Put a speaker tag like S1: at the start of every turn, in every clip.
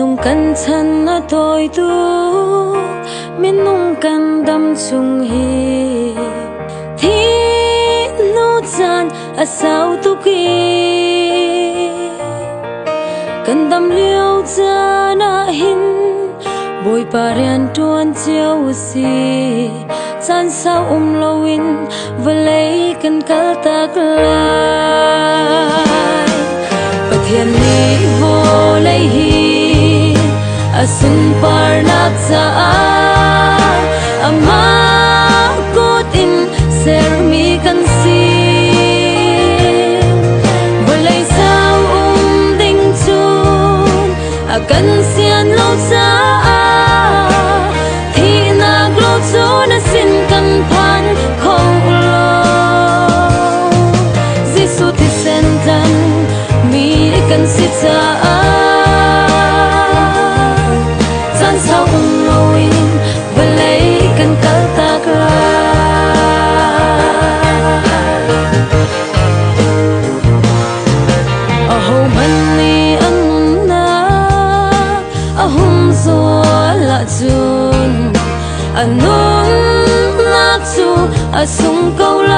S1: lung kan chan na toy tu min nung kan dam chung hi thi nu chan a sao tu ki kan dam liu cha na hin bồi parian tuan chiao si chan sao loin và lấy kan kal tak lai pathian ni vo lei hi asun par nak cha ama kot in ser mi kan si và lấy sao ding chun akan sian lo cha na sin kan phan khong lo Giêsu thì sen kan mi kan si cha chan sao loin và lấy kan kal tak a ho man ni an na a hum zo la chun anung nak chu asung câu lai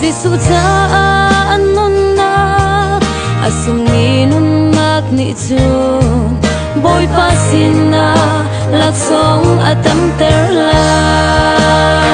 S1: Giêsu cha anon na asung ni nun nak ni chun boy pa sin na lak song atam ter lai